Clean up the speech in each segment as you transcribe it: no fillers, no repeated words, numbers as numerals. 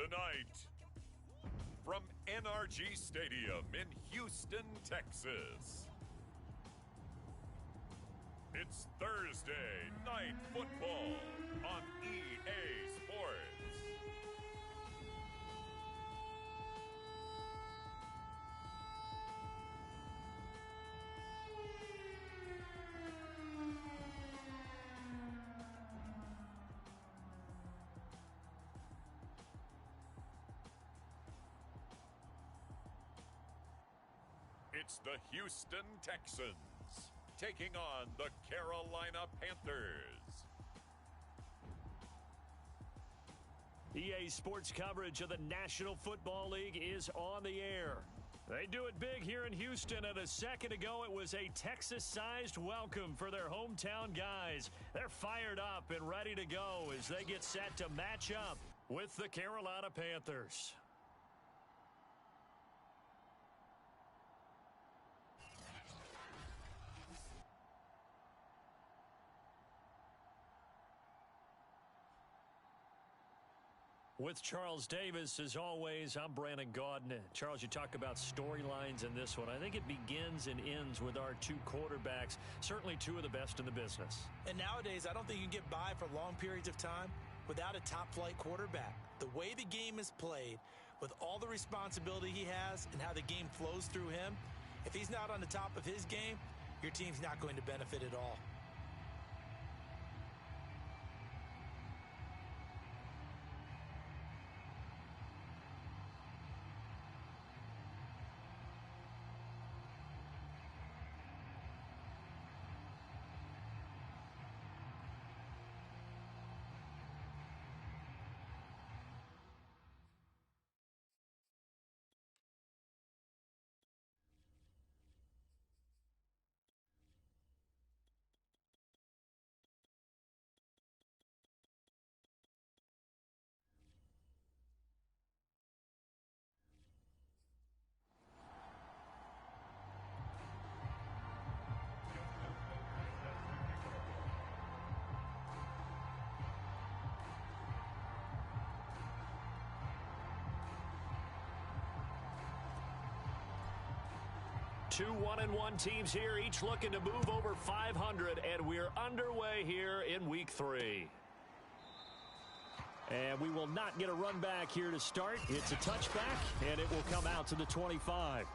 Tonight, from NRG Stadium in Houston, Texas, it's Thursday Night Football on EA Sports. It's the Houston Texans taking on the Carolina Panthers. EA Sports coverage of the National Football League is on the air. They do it big here in Houston, and a second ago it was a Texas-sized welcome for their hometown guys. They're fired up and ready to go as they get set to match up with the Carolina Panthers. With Charles Davis, as always, I'm Brandon Gaudin. Charles, you talk about storylines in this one. I think it begins and ends with our two quarterbacks, certainly two of the best in the business. And nowadays, I don't think you can get by for long periods of time without a top-flight quarterback. The way the game is played, with all the responsibility he has and how the game flows through him, if he's not on the top of his game, your team's not going to benefit at all. Two 1-1 teams here, each looking to move over 500, and we're underway here in Week 3. And we will not get a run back here to start. It's a touchback, and it will come out to the 25.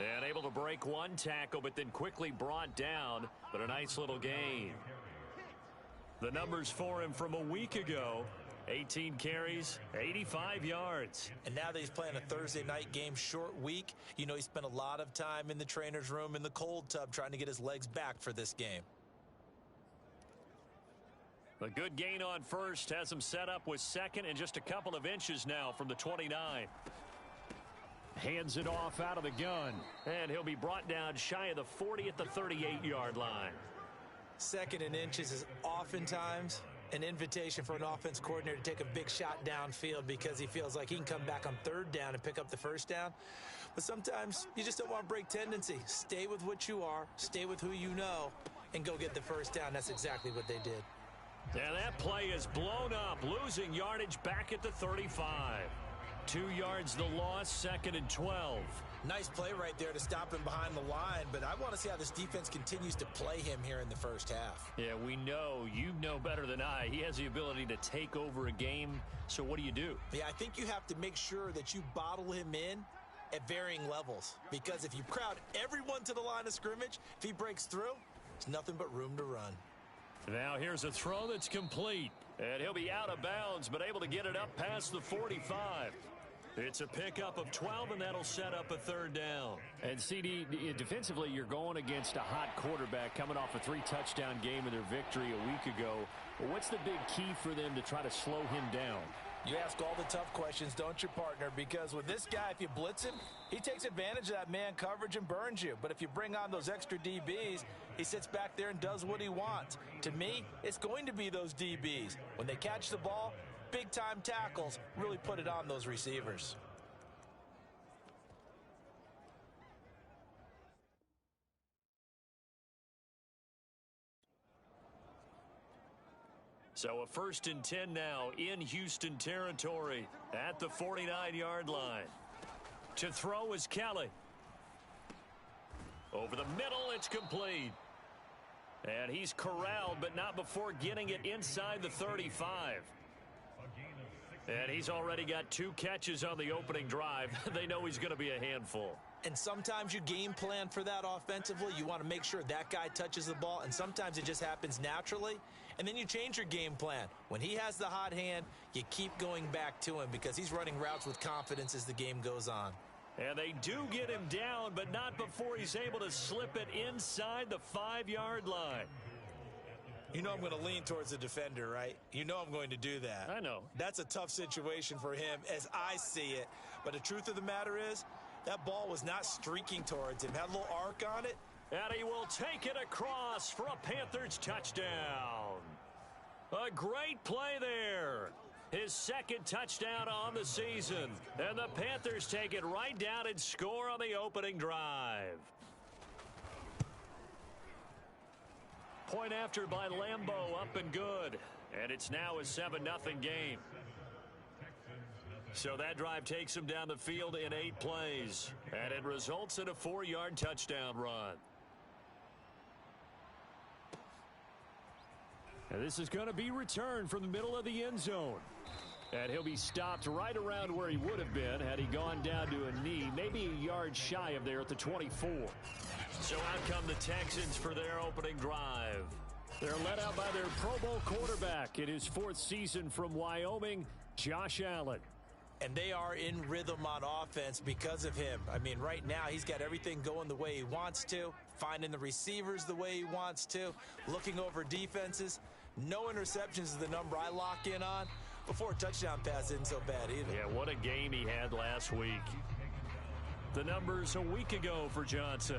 And able to break one tackle, but then quickly brought down, but a nice little gain. The numbers for him from a week ago, 18 carries, 85 yards. And now that he's playing a Thursday night game, short week, you know he spent a lot of time in the trainer's room in the cold tub trying to get his legs back for this game. A good gain on first has him set up with second and just a couple of inches now from the 29. Hands it off out of the gun, and he'll be brought down shy of the 40 at the 38-yard line. Second and inches is oftentimes an invitation for an offense coordinator to take a big shot downfield because he feels like he can come back on third down and pick up the first down. But sometimes you just don't want to break tendency. Stay with what you are, stay with who you know, and go get the first down. That's exactly what they did. And that play is blown up, losing yardage back at the 35. 2 yards the loss, second and 12. Nice play right there to stop him behind the line, but I want to see how this defense continues to play him here in the first half. Yeah, we know, you know better than I, he has the ability to take over a game, so what do you do? Yeah, I think you have to make sure that you bottle him in at varying levels, because if you crowd everyone to the line of scrimmage, if he breaks through, there's nothing but room to run. Now here's a throw that's complete, and he'll be out of bounds, but able to get it up past the 45. It's a pickup of 12, and that'll set up a third down. And, CD, defensively, you're going against a hot quarterback coming off a 3-touchdown game in their victory a week ago. Well, what's the big key for them to try to slow him down? You ask all the tough questions, don't you, partner? Because with this guy, if you blitz him, he takes advantage of that man coverage and burns you. But if you bring on those extra DBs, he sits back there and does what he wants. To me, it's going to be those DBs. When they catch the ball, big-time tackles really put it on those receivers. So a 1st and 10 now in Houston territory at the 49-yard line. To throw is Kelly. Over the middle, it's complete. And he's corralled, but not before getting it inside the 35. And he's already got 2 catches on the opening drive. They know he's going to be a handful. And sometimes you game plan for that offensively. You want to make sure that guy touches the ball, and sometimes it just happens naturally. And then you change your game plan. When he has the hot hand, you keep going back to him because he's running routes with confidence as the game goes on. And they do get him down, but not before he's able to slip it inside the 5-yard line. You know I'm going to lean towards the defender, right? You know I'm going to do that. I know. That's a tough situation for him as I see it. But the truth of the matter is, that ball was not streaking towards him. Had a little arc on it. And he will take it across for a Panthers touchdown. A great play there. His 2nd touchdown on the season. And the Panthers take it right down and score on the opening drive. Point after by Lambeau, up and good. And it's now a 7-0 game. So that drive takes him down the field in 8 plays. And it results in a 4-yard touchdown run. And this is going to be returned from the middle of the end zone. And he'll be stopped right around where he would have been had he gone down to a knee, maybe a yard shy of there at the 24. So out come the Texans for their opening drive. They're led out by their Pro Bowl quarterback in his 4th season from Wyoming, Josh Allen. And they are in rhythm on offense because of him. I mean, right now he's got everything going the way he wants to, finding the receivers the way he wants to, looking over defenses. No interceptions is the number I lock in on. Before a touchdown pass isn't so bad either. Yeah, what a game he had last week. The numbers a week ago for Johnson.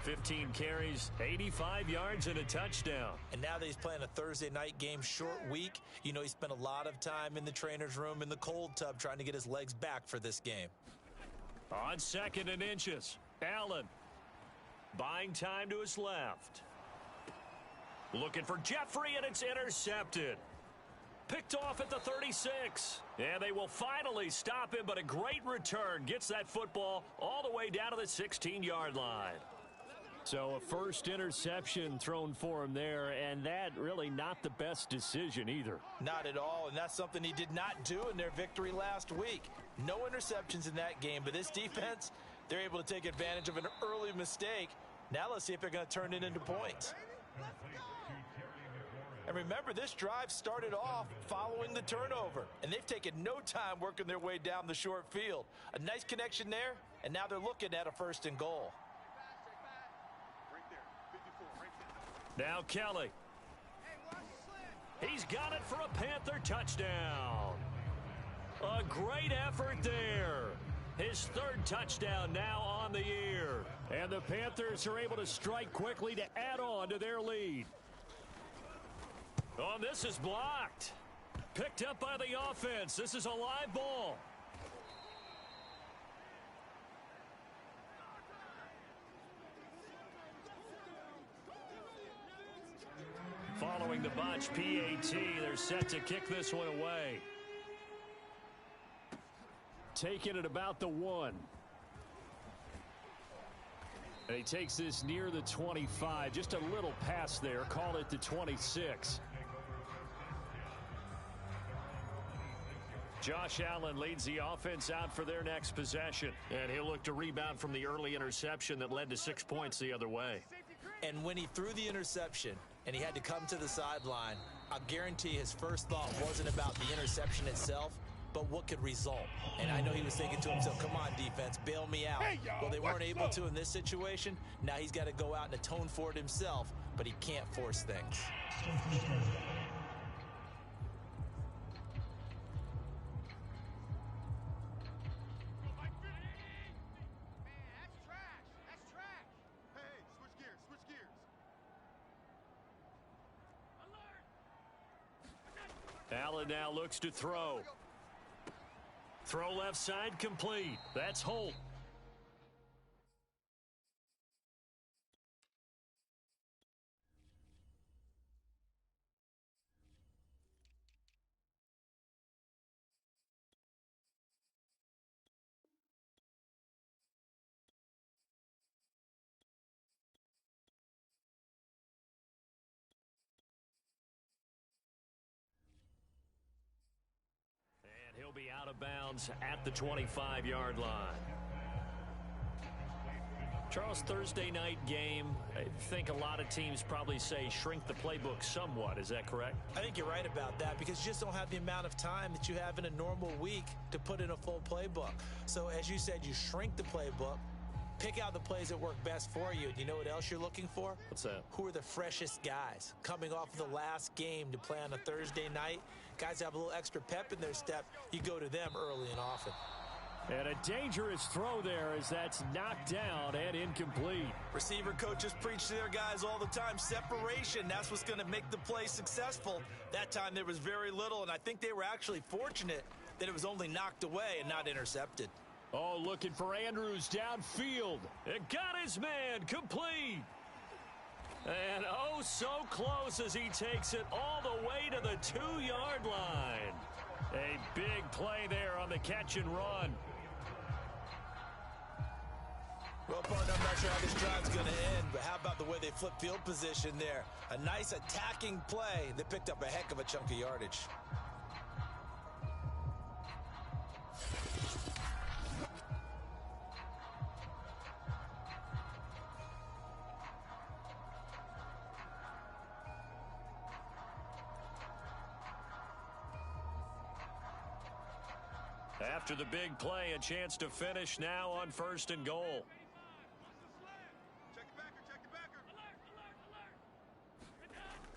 15 carries, 85 yards, and a touchdown. And now that he's playing a Thursday night game, short week, you know he spent a lot of time in the trainer's room in the cold tub trying to get his legs back for this game. On 2nd and inches, Allen buying time to his left. Looking for Jeffrey, and it's intercepted. Picked off at the 36. And they will finally stop him, but a great return gets that football all the way down to the 16-yard line. So a 1st interception thrown for him there, and that really not the best decision either. Not at all, and that's something he did not do in their victory last week. No interceptions in that game, but this defense, they're able to take advantage of an early mistake. Now let's see if they're going to turn it into points. And remember, this drive started off following the turnover, and they've taken no time working their way down the short field. A nice connection there, and now they're looking at a 1st and goal. Now Kelly. He's got it for a Panther touchdown. A great effort there. His 3rd touchdown now on the year. And the Panthers are able to strike quickly to add on to their lead. Oh, this is blocked. Picked up by the offense. This is a live ball. Following the bunch, PAT, they're set to kick this one away. Taking it about the 1. And he takes this near the 25. Just a little pass there. Call it the 26. Josh Allen leads the offense out for their next possession. And he'll look to rebound from the early interception that led to 6 points the other way. And when he threw the interception and he had to come to the sideline, I'll guarantee his first thought wasn't about the interception itself, but what could result. And I know he was thinking to himself, come on, defense, bail me out. Well, they weren't able to in this situation. Now he's got to go out and atone for it himself, but he can't force things. Allen now looks to throw. Throw left side complete. That's Holt. He'll be out of bounds at the 25-yard line. Charles, Thursday night game, I think a lot of teams probably say shrink the playbook somewhat. Is that correct? I think you're right about that because you just don't have the amount of time that you have in a normal week to put in a full playbook. So as you said, you shrink the playbook, pick out the plays that work best for you. And you know what else you're looking for? What's that? Who are the freshest guys coming off of the last game to play on a Thursday night? Guys have a little extra pep in their step. You go to them early and often. And a dangerous throw there as that's knocked down and incomplete. Receiver coaches preach to their guys all the time. Separation, that's what's going to make the play successful. That time there was very little, and I think they were actually fortunate that it was only knocked away and not intercepted. Oh, looking for Andrews downfield. It got his man complete. And oh, so close as he takes it all the way to the 2-yard line. A big play there on the catch and run. Well, partner, I'm not sure how this drive's going to end, but how about the way they flip field position there? A nice attacking play that picked up a heck of a chunk of yardage. After the big play, a chance to finish now on 1st and goal.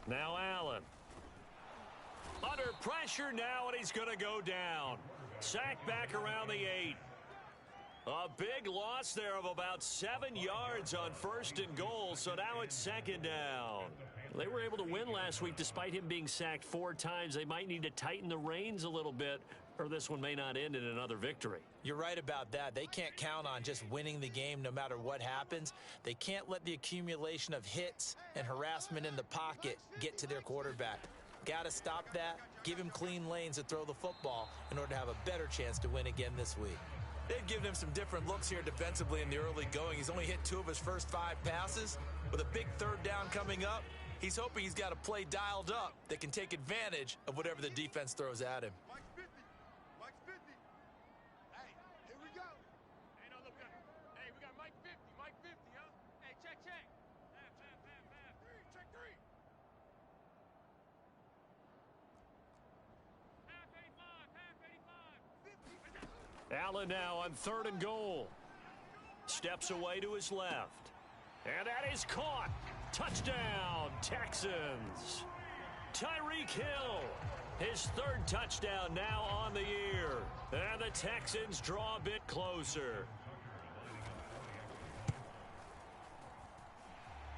Now Allen. Under pressure now, and he's going to go down. Sacked back around the 8. A big loss there of about 7 yards on 1st and goal, so now it's 2nd down. They were able to win last week despite him being sacked 4 times. They might need to tighten the reins a little bit, or this one may not end in another victory. You're right about that. They can't count on just winning the game no matter what happens. They can't let the accumulation of hits and harassment in the pocket get to their quarterback. Got to stop that, give him clean lanes to throw the football in order to have a better chance to win again this week. They've given him some different looks here defensively in the early going. He's only hit 2 of his first 5 passes. With a big 3rd down coming up, he's hoping he's got a play dialed up that can take advantage of whatever the defense throws at him. Allen now on 3rd and goal. Steps away to his left. And that is caught. Touchdown, Texans. Tyreek Hill, his 3rd touchdown now on the year. And the Texans draw a bit closer.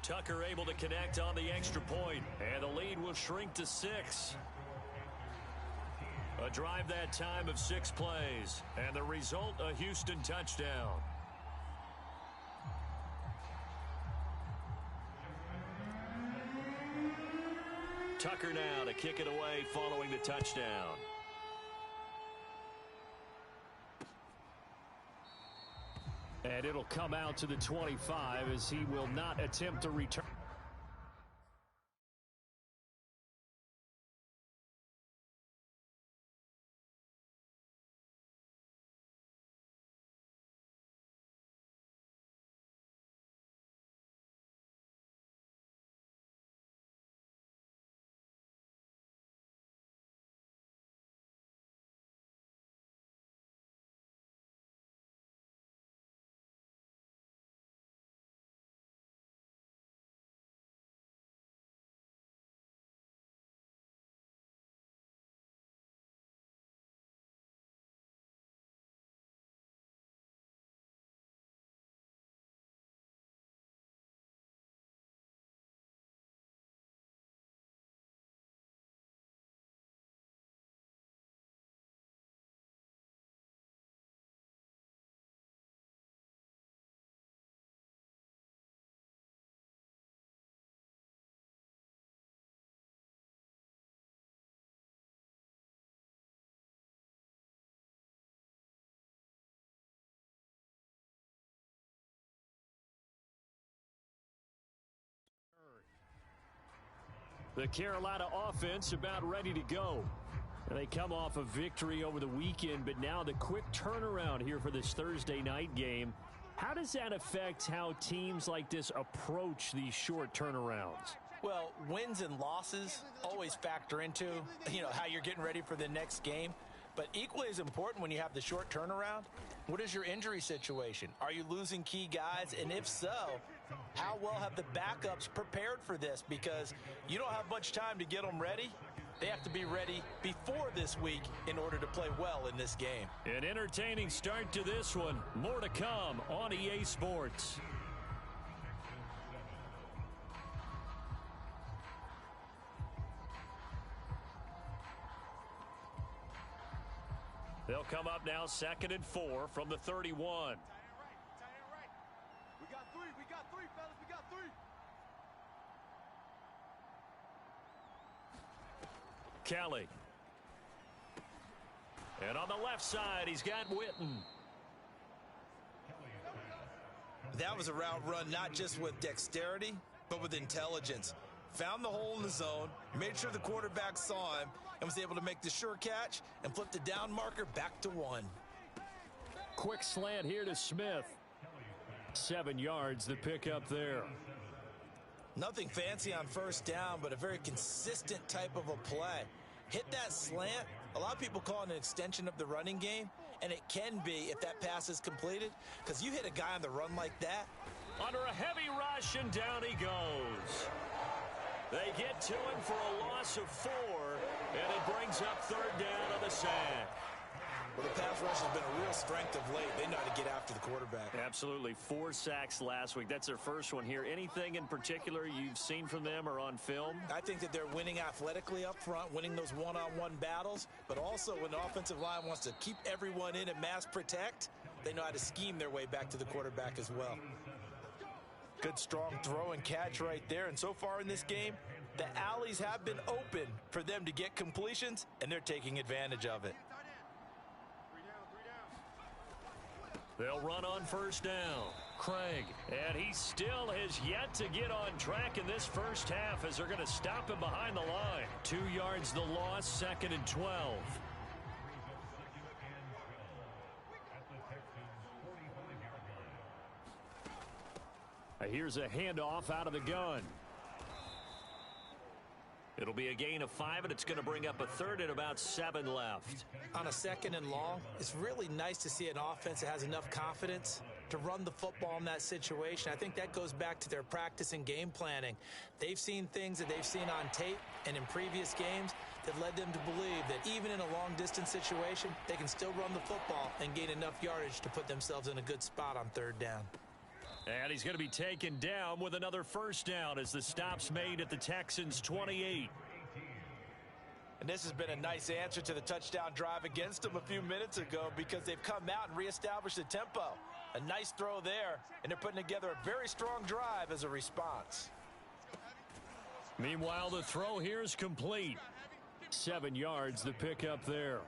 Tucker able to connect on the extra point. And the lead will shrink to 6. A drive that time of 6 plays. And the result, a Houston touchdown. Tucker now to kick it away following the touchdown. And it'll come out to the 25 as he will not attempt to return. The Carolina offense about ready to go. And they come off a victory over the weekend, but now the quick turnaround here for this Thursday night game. How does that affect how teams like this approach these short turnarounds? Well, wins and losses always factor into, how you're getting ready for the next game. But equally as important when you have the short turnaround, what is your injury situation? Are you losing key guys? And if so, how well have the backups prepared for this? Because you don't have much time to get them ready. They have to be ready before this week in order to play well in this game. An entertaining start to this one. More to come on EA Sports. They'll come up now 2nd and 4 from the 31. We got three, fellas, we got three. Kelly. And on the left side, he's got Witten. That was a route run not just with dexterity, but with intelligence. Found the hole in the zone, made sure the quarterback saw him, and was able to make the sure catch and flip the down marker back to 1. Quick slant here to Smith. 7 yards, the pickup there. Nothing fancy on first down, but a very consistent type of a play. Hit that slant. A lot of people call it an extension of the running game, and it can be if that pass is completed, because you hit a guy on the run like that. Under a heavy rush, and down he goes. They get to him for a loss of 4, and it brings up 3rd down on the sack. Well, the pass rush has been a real strength of late. They know how to get after the quarterback. Absolutely. 4 sacks last week. That's their first one here. Anything in particular you've seen from them or on film? I think that they're winning athletically up front, winning those one-on-one battles, but also when the offensive line wants to keep everyone in and mass protect, they know how to scheme their way back to the quarterback as well. Good strong throw and catch right there. And so far in this game, the alleys have been open for them to get completions, and they're taking advantage of it. They'll run on first down. Craig, and he still has yet to get on track in this first half as they're going to stop him behind the line. 2 yards the loss, 2nd and 12. Here's a handoff out of the gun. It'll be a gain of 5, and it's going to bring up a 3rd and about 7 left. On a 2nd and long, it's really nice to see an offense that has enough confidence to run the football in that situation. I think that goes back to their practice and game planning. They've seen things that they've seen on tape and in previous games that led them to believe that even in a long-distance situation, they can still run the football and gain enough yardage to put themselves in a good spot on 3rd down. And he's going to be taken down with another first down as the stop's made at the Texans' 28. And this has been a nice answer to the touchdown drive against them a few minutes ago because they've come out and reestablished the tempo. A nice throw there, and they're putting together a very strong drive as a response. Meanwhile, the throw here is complete. 7 yards, the pickup there.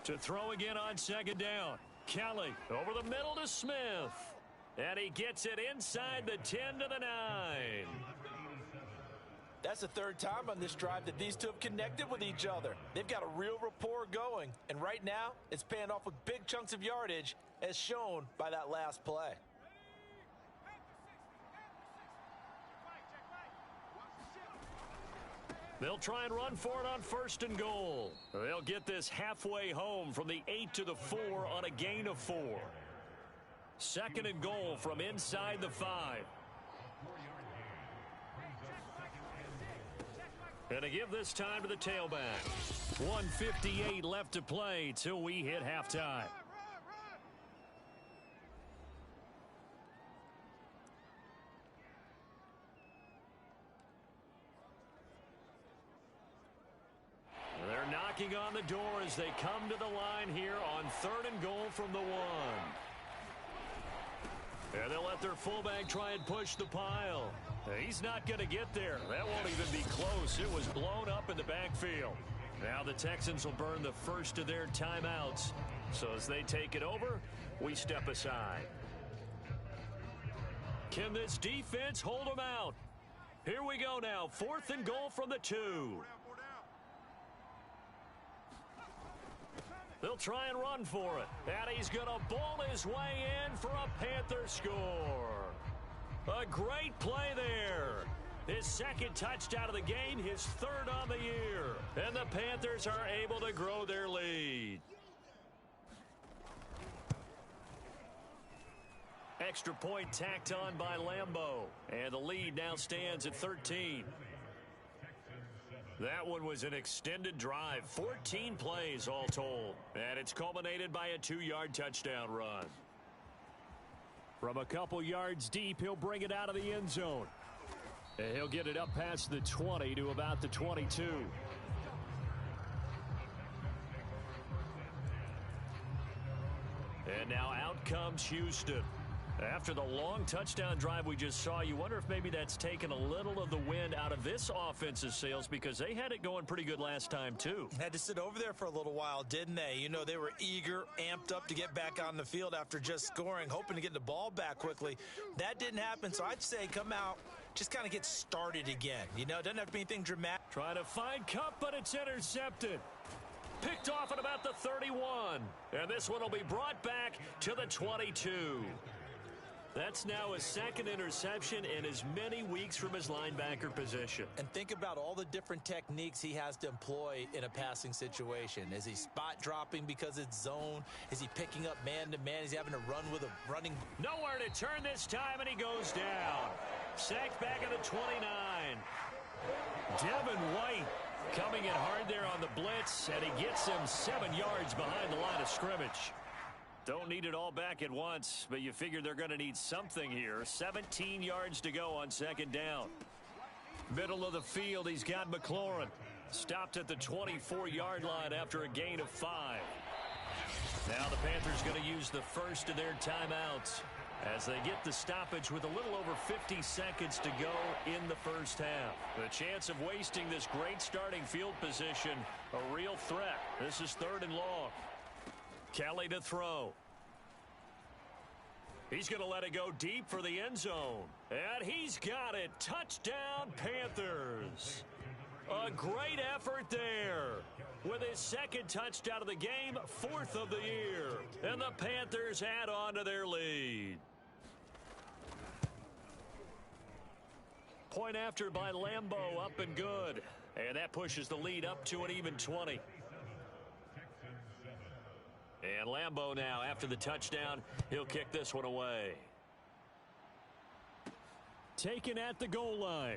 To throw again on 2nd down. Kelly over the middle to Smith. And he gets it inside the 10 to the 9. That's the 3rd time on this drive that these two have connected with each other. They've got a real rapport going. And right now, it's paying off with big chunks of yardage as shown by that last play. They'll try and run for it on 1st and goal. They'll get this halfway home from the 8 to the 4 on a gain of 4. 2nd and goal from inside the 5. And to give this time to the tailback. 1:58 left to play till we hit halftime. They're knocking on the door as they come to the line here on 3rd and goal from the 1. And they'll let their fullback try and push the pile. He's not going to get there. That won't even be close. It was blown up in the backfield. Now the Texans will burn the first of their timeouts. So as they take it over, we step aside. Can this defense hold them out? Here we go now. 4th and goal from the 2. They'll try and run for it. And he's going to ball his way in for a Panther score. A great play there. His second touchdown of the game, his 3rd on the year. And the Panthers are able to grow their lead. Extra point tacked on by Lambeau. And the lead now stands at 13. That one was an extended drive. 14 plays all told. And it's culminated by a 2-yard touchdown run. From a couple yards deep, he'll bring it out of the end zone. And he'll get it up past the 20 to about the 22. And now out comes Houston. After the long touchdown drive we just saw, you wonder if maybe that's taken a little of the wind out of this offense's sails, because they had it going pretty good last time too. Had to sit over there for a little while, didn't they? You know, they were eager, amped up to get back on the field after just scoring, hoping to get the ball back quickly. That didn't happen, so I'd say come out, just kind of get started again. You know, it doesn't have to be anything dramatic. Trying to find Cup, but it's intercepted. Picked off at about the 31. And this one will be brought back to the 22. That's now his 2nd interception in as many weeks from his linebacker position. And think about all the different techniques he has to employ in a passing situation. Is he spot dropping because it's zone? Is he picking up man-to-man? Is he having to run with a running? Nowhere to turn this time, and he goes down. Sacked back at the 29. Devin White coming in hard there on the blitz, and he gets him 7 yards behind the line of scrimmage. Don't need it all back at once, but you figure they're going to need something here. 17 yards to go on 2nd down. Middle of the field, he's got McLaurin. Stopped at the 24-yard line after a gain of 5. Now the Panthers going to use the first of their timeouts as they get the stoppage with a little over 50 seconds to go in the first half. The chance of wasting this great starting field position, a real threat. This is 3rd and long. Kelly to throw. He's going to let it go deep for the end zone. And he's got it. Touchdown, Panthers. A great effort there. With his 2nd touchdown of the game, 4th of the year. And the Panthers add on to their lead. Point after by Lambeau, up and good. And that pushes the lead up to an even 20. And Lambeau now, after the touchdown, he'll kick this one away. Taken at the goal line.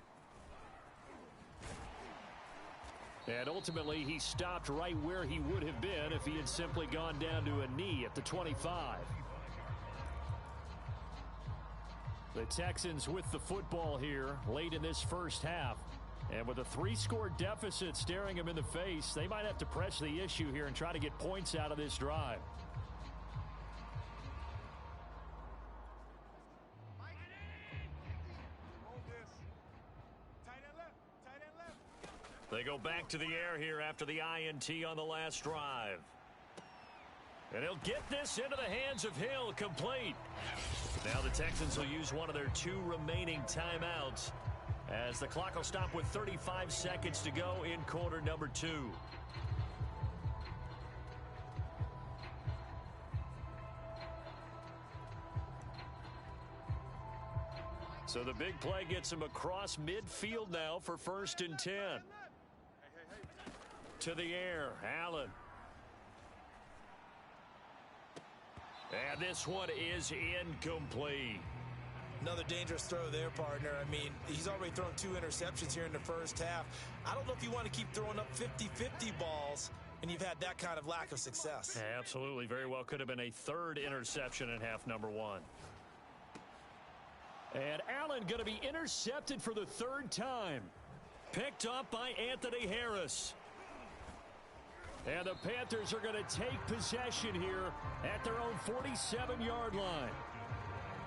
And ultimately, he stopped right where he would have been if he had simply gone down to a knee at the 25. The Texans with the football here late in this first half. And with a 3-score deficit staring him in the face, they might have to press the issue here and try to get points out of this drive. They go back to the air here after the INT on the last drive. And he'll get this into the hands of Hill, complete. Now the Texans will use one of their 2 remaining timeouts, as the clock will stop with 35 seconds to go in quarter number 2. So the big play gets him across midfield now for 1st and 10. To the air, Allen. And this one is incomplete. Another dangerous throw there, partner. I mean, he's already thrown 2 interceptions here in the first half. I don't know if you want to keep throwing up 50-50 balls, and you've had that kind of lack of success. Absolutely. Very well could have been a 3rd interception in half number 1. And Allen going to be intercepted for the 3rd time. Picked up by Anthony Harris. And the Panthers are going to take possession here at their own 47-yard line.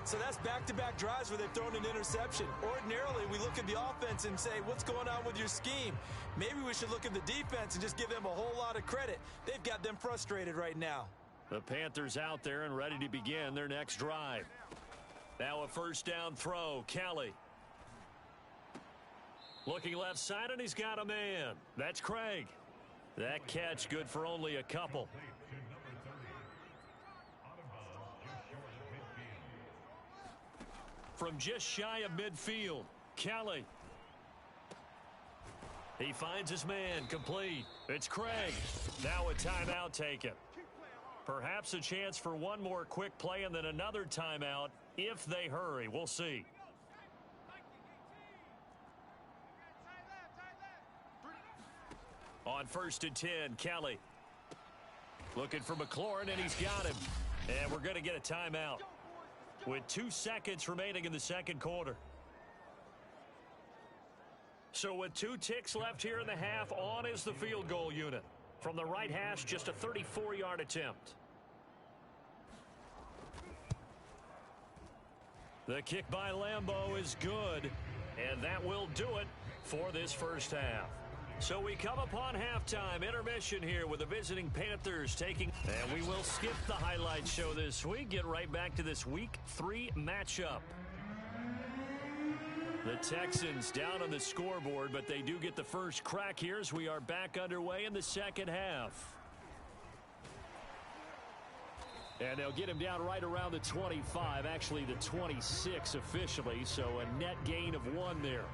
So that's back-to-back drives where they've thrown an interception. Ordinarily, we look at the offense and say, what's going on with your scheme? Maybe we should look at the defense and just give them a whole lot of credit. They've got them frustrated right now. The Panthers out there and ready to begin their next drive. Now a first down throw. Kelly. Looking left side, and he's got a man. That's Craig. That catch good for only a couple. From just shy of midfield, Kelly. He finds his man, complete. It's Craig. Now a timeout taken. Perhaps a chance for one more quick play and then another timeout if they hurry. We'll see. On 1st and 10, Kelly. Looking for McLaurin, and he's got him. And we're going to get a timeout with 2 seconds remaining in the second quarter. So with 2 ticks left here in the half, on is the field goal unit. From the right hash, just a 34-yard attempt. The kick by Lambeau is good, and that will do it for this first half. So we come upon halftime, intermission here with the visiting Panthers taking, and we will skip the highlight show this week, get right back to this week 3 matchup. The Texans down on the scoreboard, but they do get the first crack here as we are back underway in the second half. And they'll get him down right around the 25, actually the 26 officially, so a net gain of 1 there.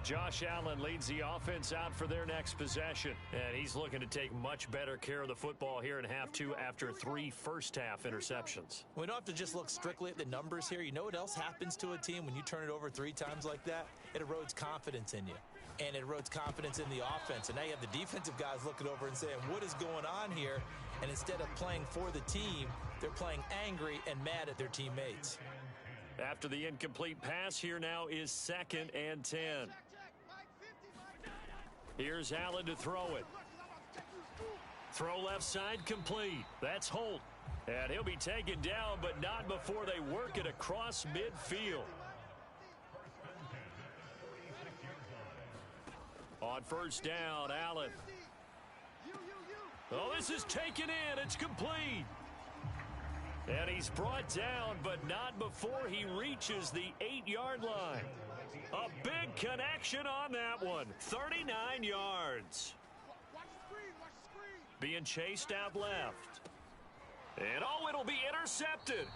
Josh Allen leads the offense out for their next possession, and he's looking to take much better care of the football here in half 2 after 3 first-half interceptions. We don't have to just look strictly at the numbers here. You know what else happens to a team when you turn it over 3 times like that? It erodes confidence in you, and it erodes confidence in the offense. And now you have the defensive guys looking over and saying, what is going on here? And instead of playing for the team, they're playing angry and mad at their teammates. After the incomplete pass, here now is 2nd and 10. Here's Allen to throw it. Throw left side complete. That's Holt. And he'll be taken down, but not before they work it across midfield. On first down, Allen. Oh, this is taken in. It's complete. And he's brought down, but not before he reaches the 8-yard line. A big connection on that one. 39 yards. Being chased out left. And oh, it'll be intercepted.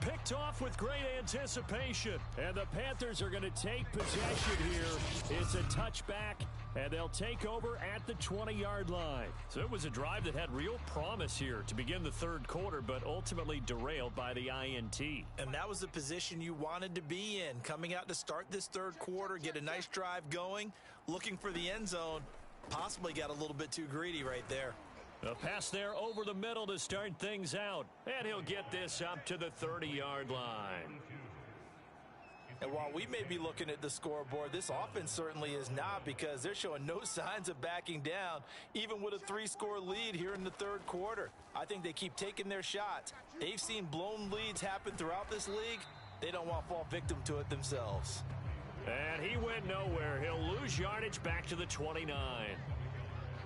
Picked off with great anticipation. And the Panthers are going to take possession here. It's a touchback, and they'll take over at the 20-yard line. So it was a drive that had real promise here to begin the third quarter, but ultimately derailed by the INT. And that was the position you wanted to be in. Coming out to start this third quarter, get a nice drive going, looking for the end zone. Possibly got a little bit too greedy right there. A pass there over the middle to start things out. And he'll get this up to the 30-yard line. And while we may be looking at the scoreboard, this offense certainly is not, because they're showing no signs of backing down, even with a 3-score lead here in the third quarter. I think they keep taking their shots. They've seen blown leads happen throughout this league. They don't want to fall victim to it themselves. And he went nowhere. He'll lose yardage back to the 29.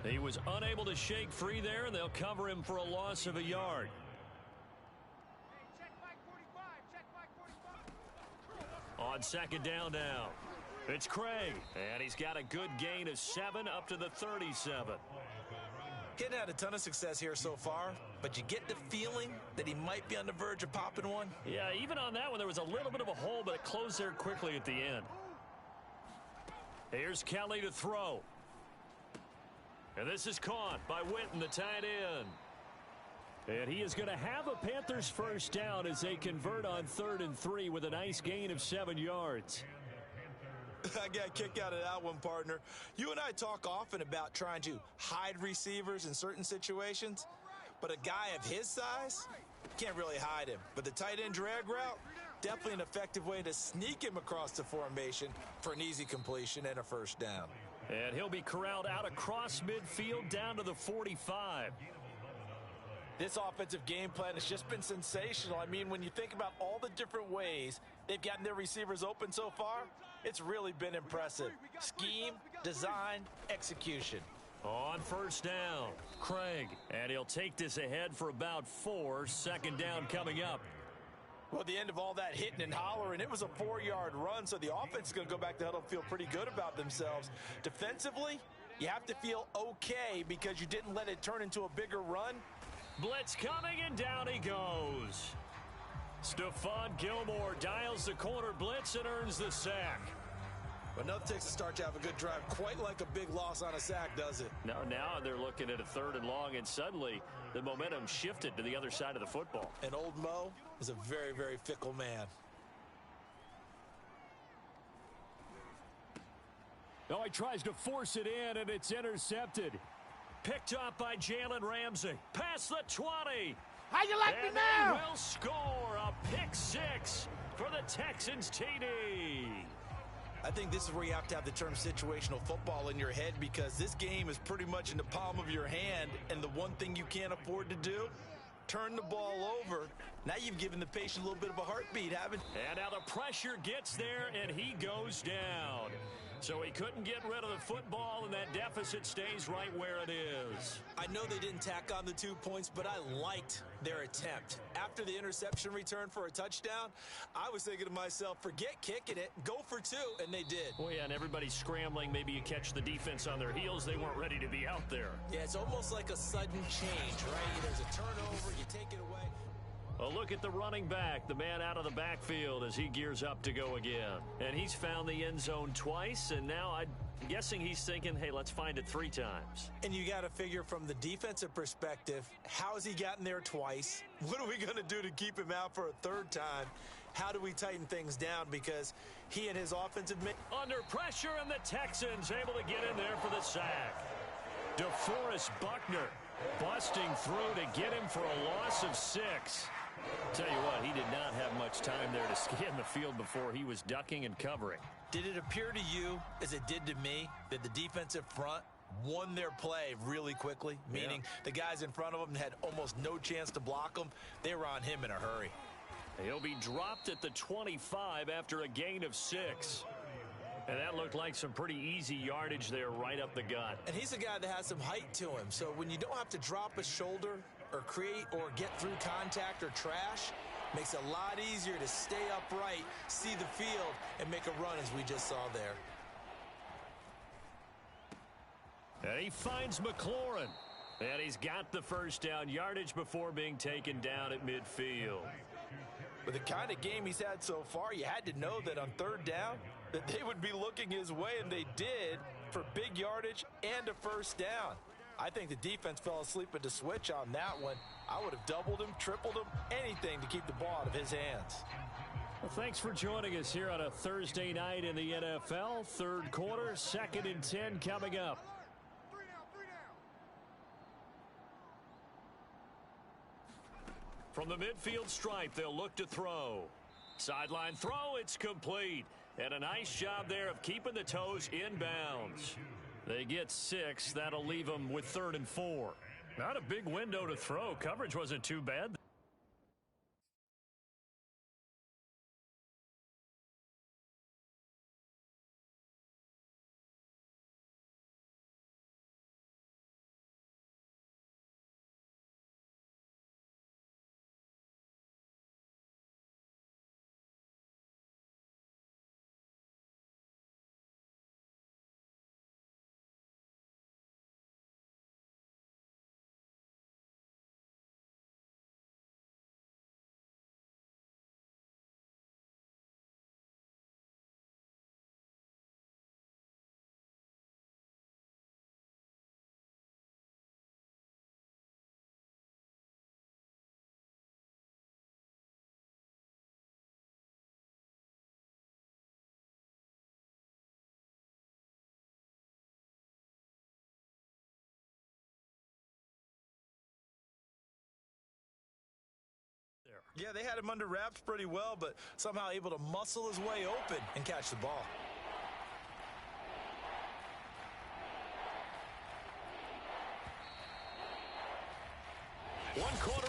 He was unable to shake free there, and they'll cover him for a loss of a yard. On second down now, it's Craig, and he's got a good gain of 7 up to the 37. Getting had a ton of success here so far, but you get the feeling that he might be on the verge of popping one. Yeah, even on that one, there was a little bit of a hole, but it closed there quickly at the end. Here's Kelly to throw. And this is caught by Witten, the tight end. And he is going to have a Panthers first down as they convert on 3rd and 3 with a nice gain of 7 yards. I got a kick out of that one, partner. You and I talk often about trying to hide receivers in certain situations, but a guy of his size, can't really hide him. But the tight end drag route, definitely an effective way to sneak him across the formation for an easy completion and a first down. And he'll be corralled out across midfield down to the 45. This offensive game plan has just been sensational. I mean, when you think about all the different ways they've gotten their receivers open so far, it's really been impressive. Scheme, design, execution. On first down, Craig, and he'll take this ahead for about 4. Second down coming up. Well, at the end of all that hitting and hollering, it was a 4-yard run, so the offense is going to go back to huddle and feel pretty good about themselves. Defensively, you have to feel okay because you didn't let it turn into a bigger run. Blitz coming, and down he goes. Stephon Gilmore dials the corner blitz and earns the sack. But nothing takes a start to have a good drive, quite like a big loss on a sack, does it? Now they're looking at a 3rd and long, and suddenly the momentum shifted to the other side of the football. And old Mo is a very, very fickle man. Oh, he tries to force it in, and it's intercepted. Picked up by Jalen Ramsey. Past the 20. How you like and me now? They will score a pick-6 for the Texans TD. I think this is where you have to have the term situational football in your head, because this game is pretty much in the palm of your hand, and the one thing you can't afford to do, turn the ball over. Now you've given the patient a little bit of a heartbeat, haven't you? And now the pressure gets there, and he goes down. So he couldn't get rid of the football, and that deficit stays right where it is. I know they didn't tack on the 2 points, but I liked their attempt. After the interception return for a touchdown, I was thinking to myself, forget kicking it, go for 2, and they did. Well, yeah, and everybody's scrambling. Maybe you catch the defense on their heels. They weren't ready to be out there. Yeah, it's almost like a sudden change, right? There's a turnover, you take it away. A look at the running back, the man out of the backfield as he gears up to go again. And he's found the end zone twice, and now I'm guessing he's thinking, hey, let's find it 3 times. And you got to figure from the defensive perspective, how has he gotten there twice? What are we going to do to keep him out for a 3rd time? How do we tighten things down? Because he and his offensive... Under pressure, and the Texans able to get in there for the sack. DeForest Buckner busting through to get him for a loss of 6. Tell you what, he did not have much time there to scan the field before he was ducking and covering. Did it appear to you, as it did to me, that the defensive front won their play really quickly? Meaning the guys in front of them had almost no chance to block them. They were on him in a hurry. He'll be dropped at the 25 after a gain of 6. And that looked like some pretty easy yardage there right up the gut. And he's a guy that has some height to him. So when you don't have to drop a shoulder or create or get through contact or trash, makes it a lot easier to stay upright, see the field, and make a run as we just saw there. And he finds McLaurin. And he's got the first down, yardage before being taken down at midfield. With the kind of game he's had so far, you had to know that on 3rd down, that they would be looking his way, and they did, for big yardage and a first down. I think the defense fell asleep at the switch on that one. I would have doubled him, tripled him, anything to keep the ball out of his hands. Well, thanks for joining us here on a Thursday night in the NFL. 3rd quarter, 2nd and 10 coming up. 3 down. From the midfield stripe, they'll look to throw. Sideline throw, it's complete. And a nice job there of keeping the toes inbounds. They get 6. That'll leave them with 3rd and 4. Not a big window to throw. Coverage wasn't too bad. Yeah, they had him under wraps pretty well, but somehow able to muscle his way open and catch the ball. One quarter.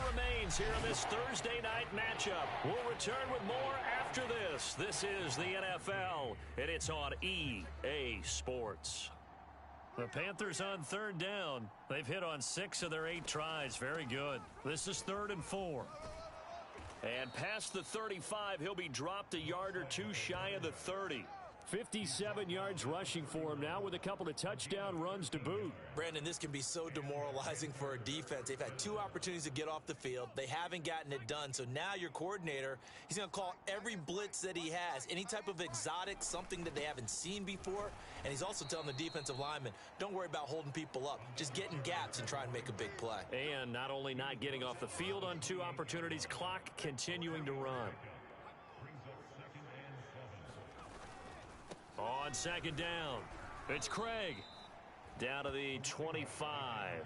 Texans here in this Thursday night matchup. We'll return with more after this. This is the NFL, and it's on EA Sports. The Panthers on third down. They've hit on 6 of their 8 tries. Very good. This is 3rd and 4. And past the 35, he'll be dropped a yard or two shy of the 30. 57 yards rushing for him now with a couple of touchdown runs to boot. Brandon, this can be so demoralizing for a defense. They've had 2 opportunities to get off the field. They haven't gotten it done. So now your coordinator, he's going to call every blitz that he has, any type of exotic, something that they haven't seen before. And he's also telling the defensive lineman, don't worry about holding people up. Just get in gaps and try and make a big play. And not only not getting off the field on 2 opportunities, clock continuing to run. On 2nd down, it's Craig down to the 25.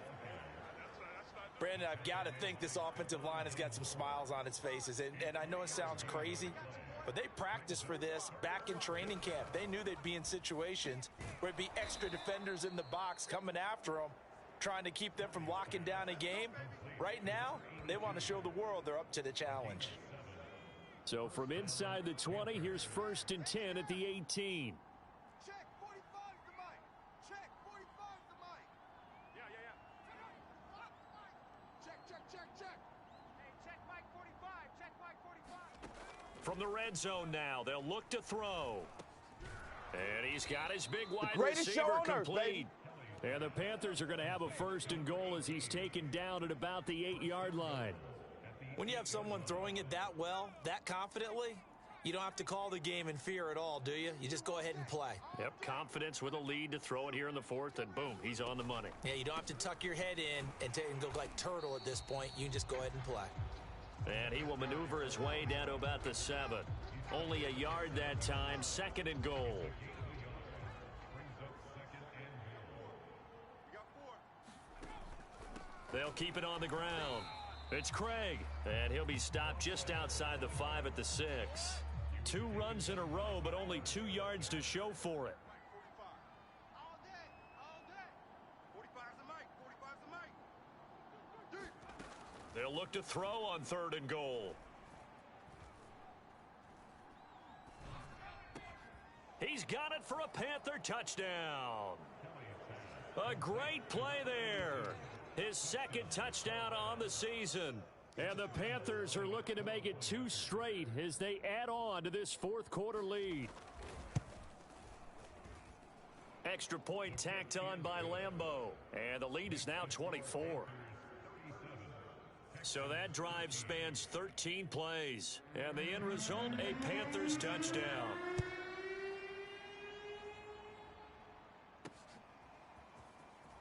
Brandon, I've got to think this offensive line has got some smiles on its faces. And I know it sounds crazy, but they practiced for this back in training camp. They knew they'd be in situations where it'd be extra defenders in the box coming after them, trying to keep them from locking down a game. Right now, they want to show the world they're up to the challenge. So from inside the 20, here's 1st and 10 at the 18. Check, 45's the mic. Check, 45's the mic. Yeah. Check. Hey, check mic 45. Check mic 45. From the red zone now, they'll look to throw. And he's got his big wide greatest receiver show on earth, complete. And the Panthers are going to have a 1st and goal as he's taken down at about the 8-yard line. When you have someone throwing it that well, that confidently, you don't have to call the game in fear at all, do you? You just go ahead and play. Yep, confidence with a lead to throw it here in the 4th, and boom, he's on the money. Yeah, you don't have to tuck your head in and go like turtle at this point. You can just go ahead and play. And he will maneuver his way down to about the 7. Only a yard that time, 2nd and goal. They'll keep it on the ground. It's Craig, and he'll be stopped just outside the 5 at the 6. 2 runs in a row, but only 2 yards to show for it. All day. 45's the mic. They'll look to throw on 3rd and goal. He's got it for a Panther touchdown. A great play there. His 2nd touchdown on the season. And the Panthers are looking to make it 2 straight as they add on to this 4th quarter lead. Extra point tacked on by Lambeau. And the lead is now 24. So that drive spans 13 plays. And the end result, a Panthers touchdown.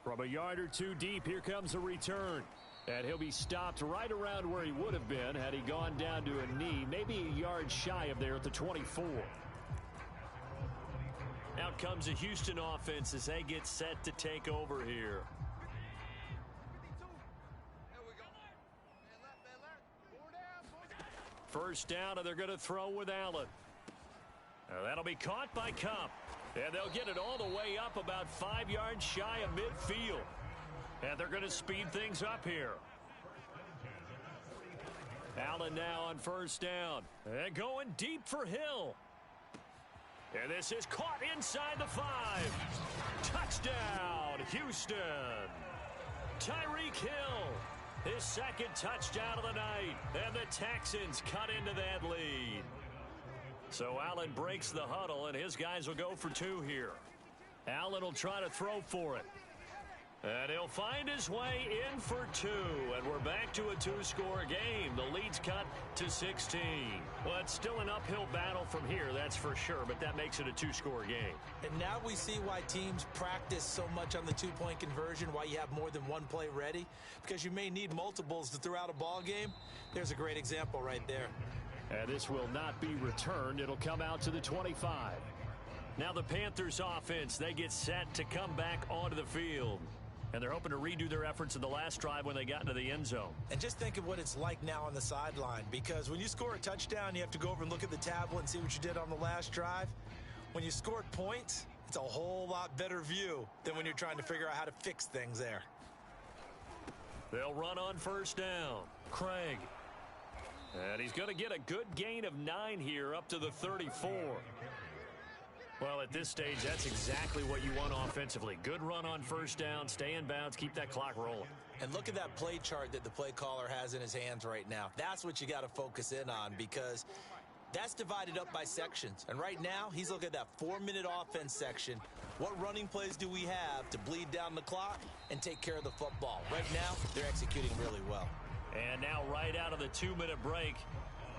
From a yard or 2 deep, here comes a return. And he'll be stopped right around where he would have been had he gone down to a knee, maybe a yard shy of there at the 24. Out comes the Houston offense as they get set to take over here. First down, and they're going to throw with Allen. That'll be caught by Cup. And they'll get it all the way up about 5 yards shy of midfield. And they're going to speed things up here. Allen now on first down. And going deep for Hill. And this is caught inside the 5. Touchdown, Houston. Tyreek Hill, his 2nd touchdown of the night. And the Texans cut into that lead. So Allen breaks the huddle, and his guys will go for 2 here. Allen will try to throw for it. And he'll find his way in for 2. And we're back to a 2-score game. The lead's cut to 16. Well, it's still an uphill battle from here, that's for sure, but that makes it a 2-score game. And now we see why teams practice so much on the 2-point conversion, why you have more than one play ready, because you may need multiples to throw out a ball game. There's a great example right there. And this will not be returned. It'll come out to the 25. Now the Panthers offense, they get set to come back onto the field. And they're hoping to redo their efforts in the last drive when they got into the end zone. And just think of what it's like now on the sideline, because when you score a touchdown, you have to go over and look at the tablet and see what you did on the last drive. When you scored points, it's a whole lot better view than when you're trying to figure out how to fix things there. They'll run on first down. Craig And he's going to get a good gain of 9 here up to the 34. Well, at this stage, that's exactly what you want offensively. Good run on first down, stay in bounds, keep that clock rolling. And look at that play chart that the play caller has in his hands right now. That's what you got to focus in on, because that's divided up by sections. And right now, he's looking at that 4-minute offense section. What running plays do we have to bleed down the clock and take care of the football? Right now, they're executing really well. And now right out of the 2-minute break,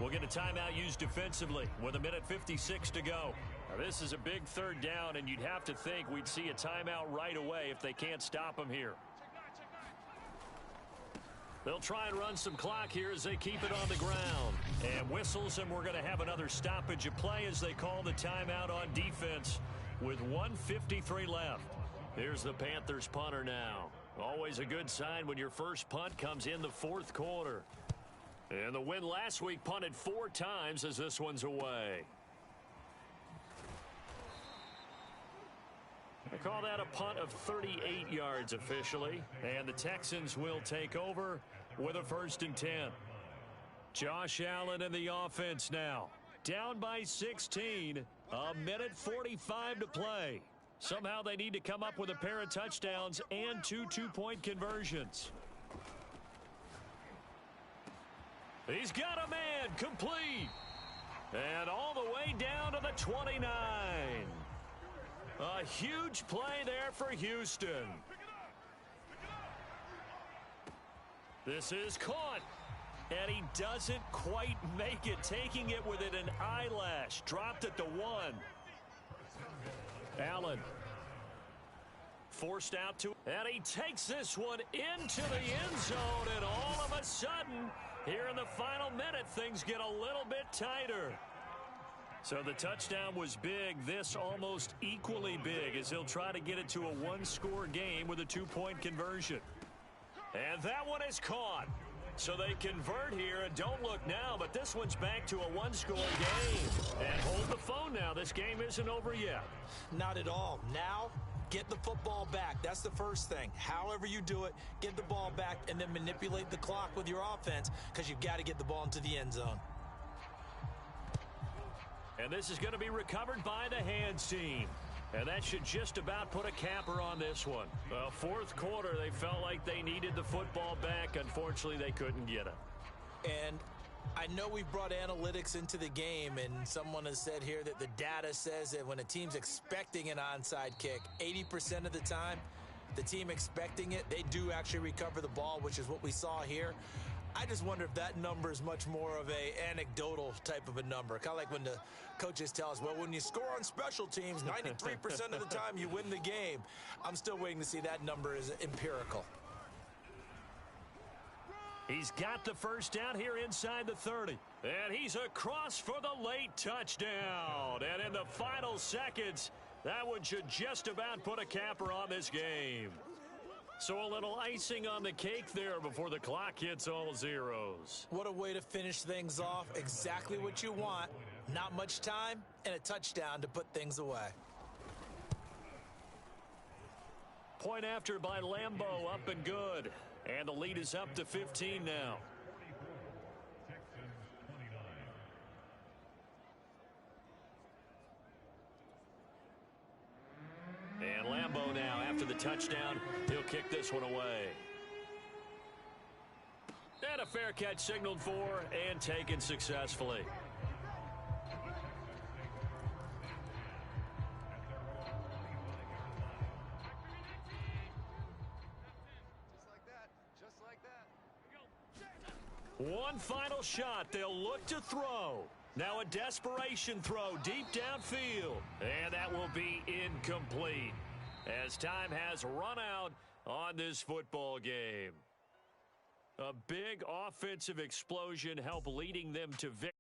we'll get a timeout used defensively with 1:56 to go. Now, this is a big third down, and you'd have to think we'd see a timeout right away if they can't stop him here. They'll try and run some clock here as they keep it on the ground. And whistles, and we're going to have another stoppage of play as they call the timeout on defense with 1:53 left. Here's the Panthers punter now. Always a good sign when your first punt comes in the fourth quarter. And the win last week punted 4 times as this one's away. I call that a punt of 38 yards officially. And the Texans will take over with a 1st and 10. Josh Allen in the offense now. Down by 16. 1:45 to play. Somehow they need to come up with a pair of touchdowns and 2 two-point conversions. He's got a man complete. And all the way down to the 29. A huge play there for Houston. This is caught. And he doesn't quite make it, taking it within an eyelash. Dropped at the 1. Allen forced out to, and he takes this one into the end zone, and all of a sudden, here in the final minute, things get a little bit tighter. So the touchdown was big. This almost equally big as he'll try to get it to a 1-score game with a 2-point conversion. And that one is caught. So they convert here, and don't look now, but this one's back to a 1-score game. And hold the phone now. This game isn't over yet. Not at all. Now, get the football back. That's the first thing. However you do it, get the ball back and then manipulate the clock with your offense, because you've got to get the ball into the end zone. And this is going to be recovered by the hands team. And that should just about put a capper on this one. Well, fourth quarter, they felt like they needed the football back. Unfortunately, they couldn't get it. And I know we've brought analytics into the game, and someone has said here that the data says that when a team's expecting an onside kick, 80% of the time, the team expecting it, they do actually recover the ball, which is what we saw here. I just wonder if that number is much more of a anecdotal type of a number. Kind of like when the coaches tell us, well, when you score on special teams, 93% of the time you win the game. I'm still waiting to see that number is empirical. He's got the first down here inside the 30. And he's across for the late touchdown. And in the final seconds, that one should just about put a capper on this game. So a little icing on the cake there before the clock hits all zeros. What a way to finish things off. Exactly what you want. Not much time and a touchdown to put things away. Point after by Lambeau, up and good. And the lead is up to 15 now. And Lambeau now, after the touchdown, he'll kick this one away. And a fair catch signaled for and taken successfully. Just like that. One final shot. They'll look to throw. Now a desperation throw deep downfield. And that will be incomplete as time has run out on this football game. A big offensive explosion helped leading them to victory.